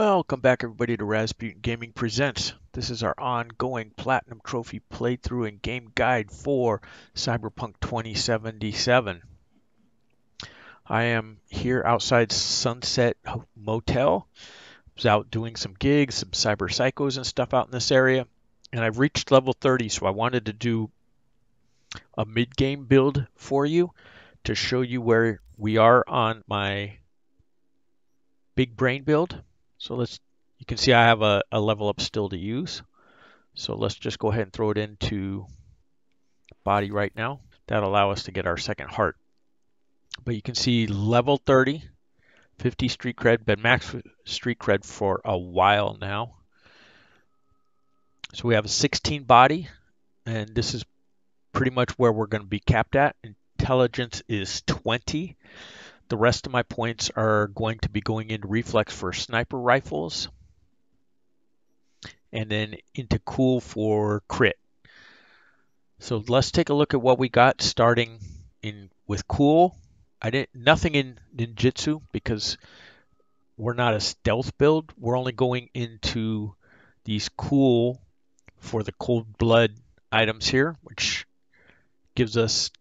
Welcome back everybody to Rasputin Gaming Presents. This is our ongoing Platinum Trophy playthrough and game guide for Cyberpunk 2077. I am here outside Sunset Motel. I was out doing some gigs, some cyber psychos and stuff out in this area. And I've reached level 30, so I wanted to do a mid-game build for you to show you where we are on my big brain build. So you can see I have a level up still to use. So let's just go ahead and throw it into body right now. That'll allow us to get our second heart. But you can see level 30, 50 street cred, been max street cred for a while now. So we have a 16 body, and this is pretty much where we're going to be capped at. Intelligence is 20. The rest of my points are going to be going into reflex for sniper rifles, and then into cool for crit. So let's take a look at what we got starting with cool. Nothing in ninjutsu because we're not a stealth build. We're only going into these cool for the cold blood items here, which gives us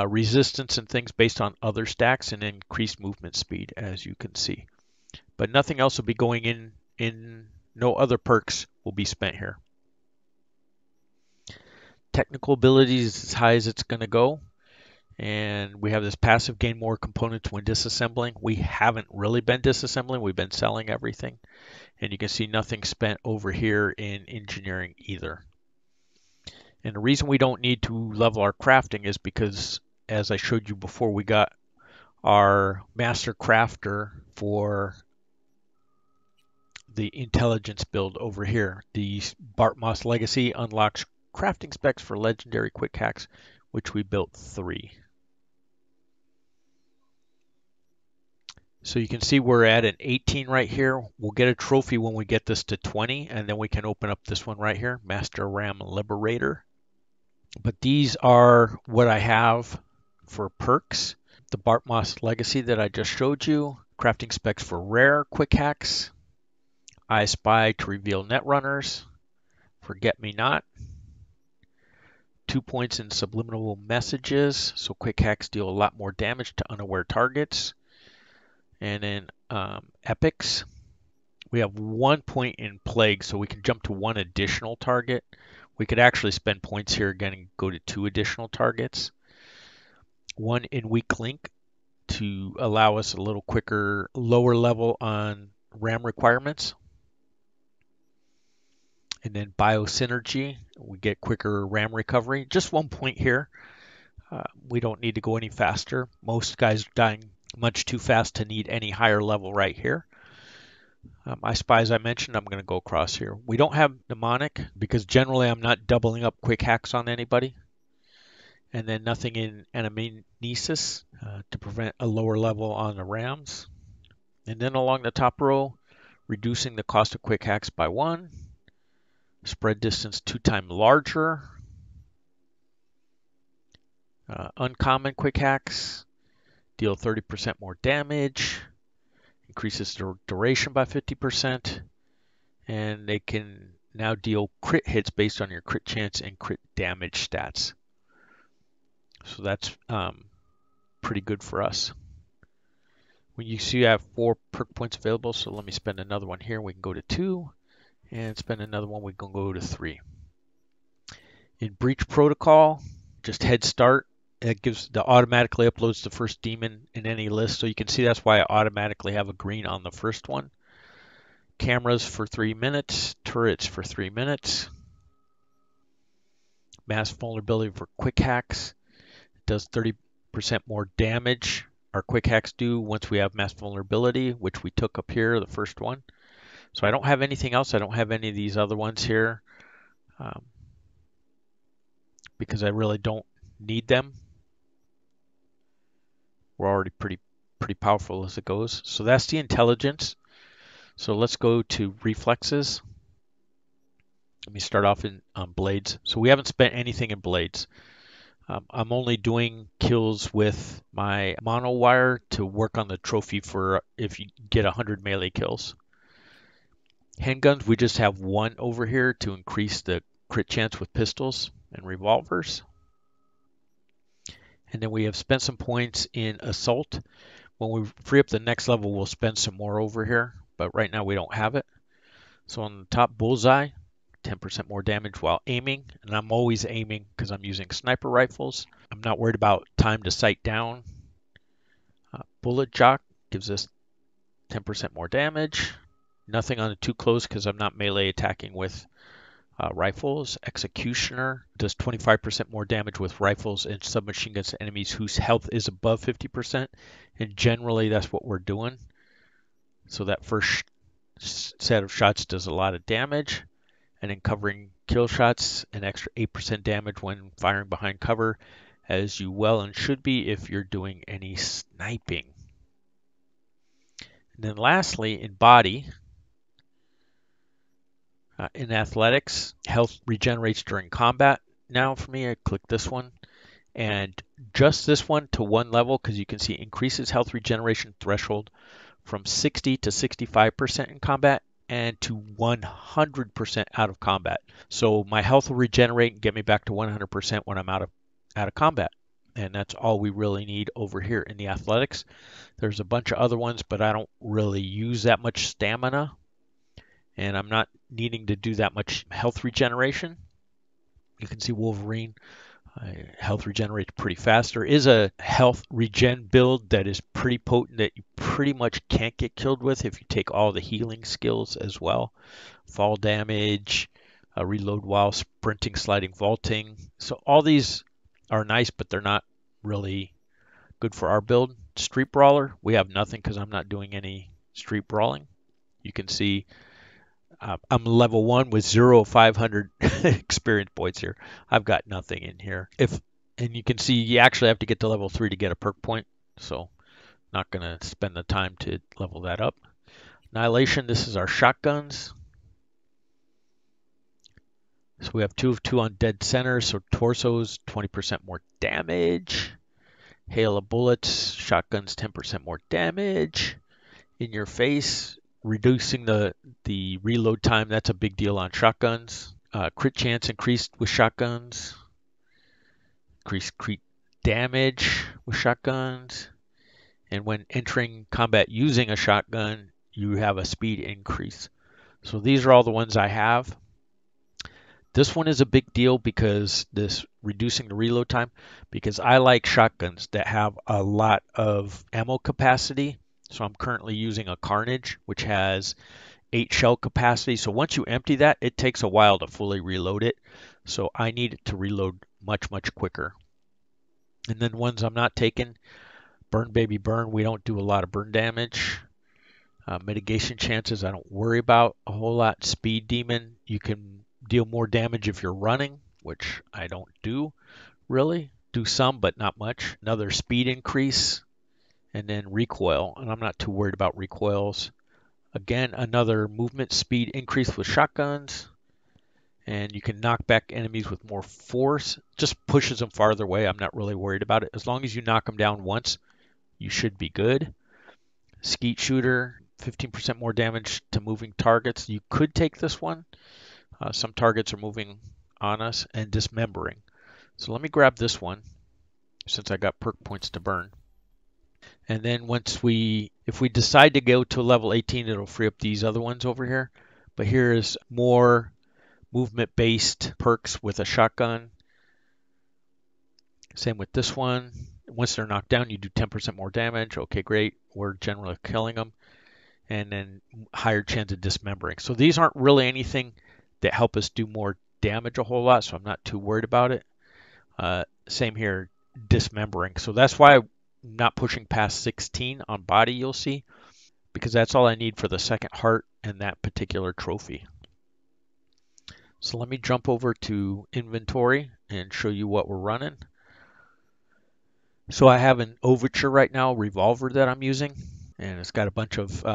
resistance and things based on other stacks and increased movement speed, as you can see. But nothing else will be going in no other perks will be spent here. Technical abilities is as high as it's going to go. And we have this passive gain more components when disassembling. We haven't really been disassembling. We've been selling everything. And you can see nothing spent over here in engineering either. And the reason we don't need to level our crafting is because, as I showed you before, we got our master crafter for the intelligence build over here. The Bartmoss Legacy unlocks crafting specs for legendary quick hacks, which we built 3. So you can see we're at an 18 right here. We'll get a trophy when we get this to 20, and then we can open up this one right here, Master Ram Liberator. But these are what I have for perks. The Bartmoss Legacy that I just showed you, crafting specs for rare quick hacks, I Spy to reveal netrunners, Forget Me Not, 2 points in subliminal messages, so quick hacks deal a lot more damage to unaware targets. And then epics, we have 1 point in plague, so we can jump to 1 additional target. We could actually spend points here again and go to 2 additional targets. 1 in weak link to allow us a little quicker, lower level on RAM requirements. And then biosynergy, we get quicker RAM recovery. Just 1 point here. We don't need to go any faster. Most guys are dying much too fast to need any higher level right here. I Spy, as I mentioned, I'm going to go across here. We don't have mnemonic because generally I'm not doubling up quick hacks on anybody. And then nothing in anamnesis to prevent a lower level on the rams. And then along the top row, reducing the cost of quick hacks by 1. Spread distance 2 times larger. Uncommon quick hacks deal 30% more damage, increases the duration by 50%, and they can now deal crit hits based on your crit chance and crit damage stats. So that's pretty good for us. When you see I have 4 perk points available, so let me spend another one here. We can go to 2, and spend another one. We can go to 3. In Breach Protocol, just head start. It automatically uploads the first demon in any list. So you can see that's why I automatically have a green on the first one. Cameras for 3 minutes. Turrets for 3 minutes. Mass vulnerability for quick hacks. It does 30% more damage. Our quick hacks do once we have mass vulnerability, which we took up here, the first one. So I don't have anything else. I don't have any of these other ones here because I really don't need them. We're already pretty powerful as it goes. So that's the intelligence. So let's go to reflexes. Let me start off on blades. So we haven't spent anything in blades. I'm only doing kills with my mono wire to work on the trophy for if you get 100 melee kills. Handguns, we just have one over here to increase the crit chance with pistols and revolvers. And then we have spent some points in assault. When we free up the next level, we'll spend some more over here, but right now we don't have it. So on the top, bullseye, 10% more damage while aiming, and I'm always aiming because I'm using sniper rifles. I'm not worried about time to sight down. Bullet jock gives us 10% more damage. Nothing on the too close because I'm not melee attacking with rifles. Executioner does 25% more damage with rifles and submachine guns to enemies whose health is above 50%. And generally, that's what we're doing. So that first set of shots does a lot of damage. And then covering kill shots, an extra 8% damage when firing behind cover, as you well and should be if you're doing any sniping. And then lastly, in body, in athletics, health regenerates during combat. Now for me, I click this one and just this one to one level because you can see increases health regeneration threshold from 60 to 65% in combat and to 100% out of combat. So my health will regenerate and get me back to 100% when I'm out of combat. And that's all we really need over here in the athletics. There's a bunch of other ones, but I don't really use that much stamina. And I'm not needing to do that much health regeneration. You can see Wolverine health regenerates pretty fast. There is a health regen build that is pretty potent that you pretty much can't get killed with if you take all the healing skills as well. Fall damage, reload while sprinting, sliding, vaulting. So all these are nice, but they're not really good for our build. Street Brawler, we have nothing because I'm not doing any street brawling. You can see I'm level 1 with 500 experience points here. I've got nothing in here. And you can see you actually have to get to level 3 to get a perk point. So not going to spend the time to level that up. Annihilation, this is our shotguns. So we have 2 of 2 on dead center. So torsos, 20% more damage. Hail of bullets, shotguns, 10% more damage. In your face, reducing the reload time. That's a big deal on shotguns. Crit chance increased with shotguns. Increased crit damage with shotguns. And when entering combat using a shotgun, you have a speed increase. So these are all the ones I have. This one is a big deal because this reducing the reload time, because I like shotguns that have a lot of ammo capacity. So I'm currently using a Carnage, which has 8 shell capacity. So once you empty that, it takes a while to fully reload it. So I need it to reload much, much quicker. And then ones I'm not taking, Burn Baby Burn, we don't do a lot of burn damage. Mitigation chances I don't worry about a whole lot. Speed Demon, you can deal more damage if you're running, which I don't do really. Do some, but not much. Another speed increase, and then recoil, and I'm not too worried about recoils. Again, another movement speed increase with shotguns, and you can knock back enemies with more force. Just pushes them farther away. I'm not really worried about it. As long as you knock them down once, you should be good. Skeet Shooter, 15% more damage to moving targets. You could take this one. Some targets are moving on us. And Dismembering. So let me grab this one since I got perk points to burn. And then if we decide to go to level 18, it'll free up these other ones over here. But here is more movement-based perks with a shotgun. Same with this one. Once they're knocked down, you do 10% more damage. Okay, great. We're generally killing them. And then higher chance of dismembering. So these aren't really anything that help us do more damage a whole lot, so I'm not too worried about it. Same here, dismembering. So that's why I'm not pushing past 16 on body, you'll see, because that's all I need for the second heart and that particular trophy. So let me jump over to inventory and show you what we're running. So I have an Overture right now, revolver that I'm using, and it's got a bunch of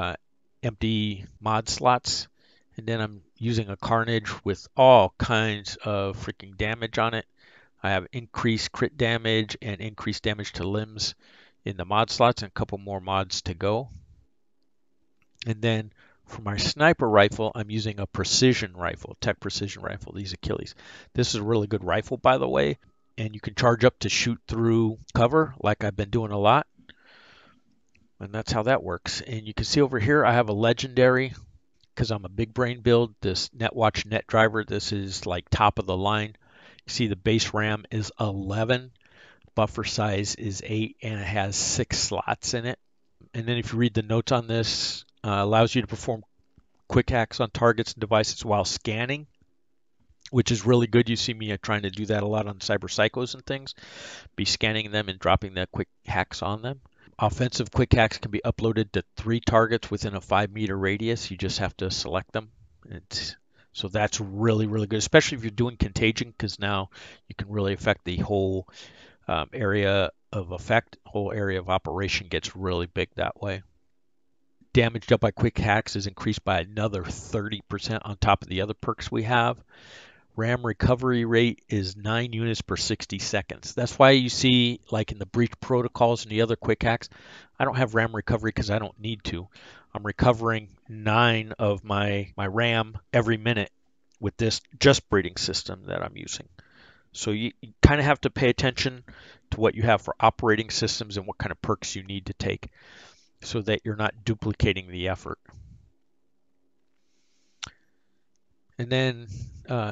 empty mod slots. And then I'm using a Carnage with all kinds of freaking damage on it. I have increased crit damage and increased damage to limbs in the mod slots and a couple more mods to go. And then For my sniper rifle, I'm using a precision rifle, tech precision rifle, these Achilles. This is a really good rifle, by the way, and you can charge up to shoot through cover like I've been doing a lot. And that's how that works. And you can see over here, I have a legendary because I'm a big brain build. This NetWatch Net Driver, this is like top of the line. You see the base RAM is 11, buffer size is 8, and it has 6 slots in it. And then if you read the notes on this, allows you to perform quick hacks on targets and devices while scanning, which is really good. You see me trying to do that a lot on cyber psychos and things, be scanning them and dropping the quick hacks on them. Offensive quick hacks can be uploaded to 3 targets within a 5-meter radius. You just have to select them. So that's really, really good, especially if you're doing contagion, because now you can really affect the whole area of effect, whole area of operation gets really big that way. Damage dealt by quick hacks is increased by another 30% on top of the other perks we have. RAM recovery rate is 9 units per 60 seconds. That's why you see, like in the breach protocols and the other quick hacks, I don't have RAM recovery because I don't need to. I'm recovering 9 of my RAM every minute with this just breeding system that I'm using. So you kind of have to pay attention to what you have for operating systems and what kind of perks you need to take so that you're not duplicating the effort. And then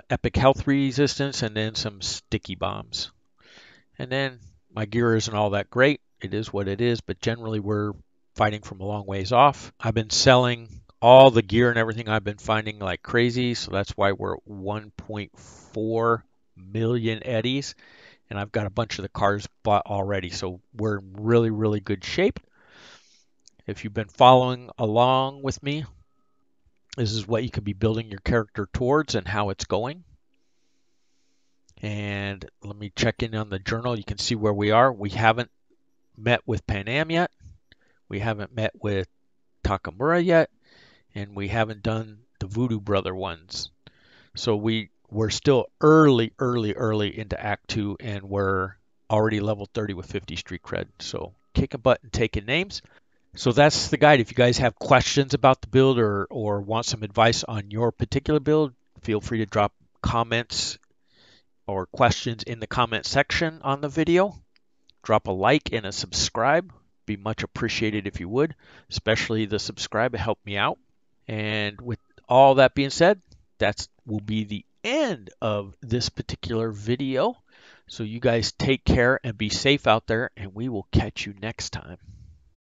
epic health resistance, and then some sticky bombs. And then my gear isn't all that great. It is what it is, but generally we're fighting from a long ways off. I've been selling all the gear and everything I've been finding like crazy, so that's why we're at 1.4 million eddies, and I've got a bunch of the cars bought already, so we're in really, really good shape. If you've been following along with me, this is what you can be building your character towards and how it's going. And let me check in on the journal. You can see where we are. We haven't met with Pan Am yet. We haven't met with Takamura yet. And we haven't done the Voodoo Brother ones. So we're still early into Act 2, and we're already level 30 with 50 street cred. So kicking butt and taking names. So that's the guide. If you guys have questions about the build or want some advice on your particular build, feel free to drop comments or questions in the comment section on the video. Drop a like and a subscribe. Be much appreciated if you would, especially the subscribe. It helped me out. And with all that being said, that will be the end of this particular video. So you guys take care and be safe out there, and we will catch you next time.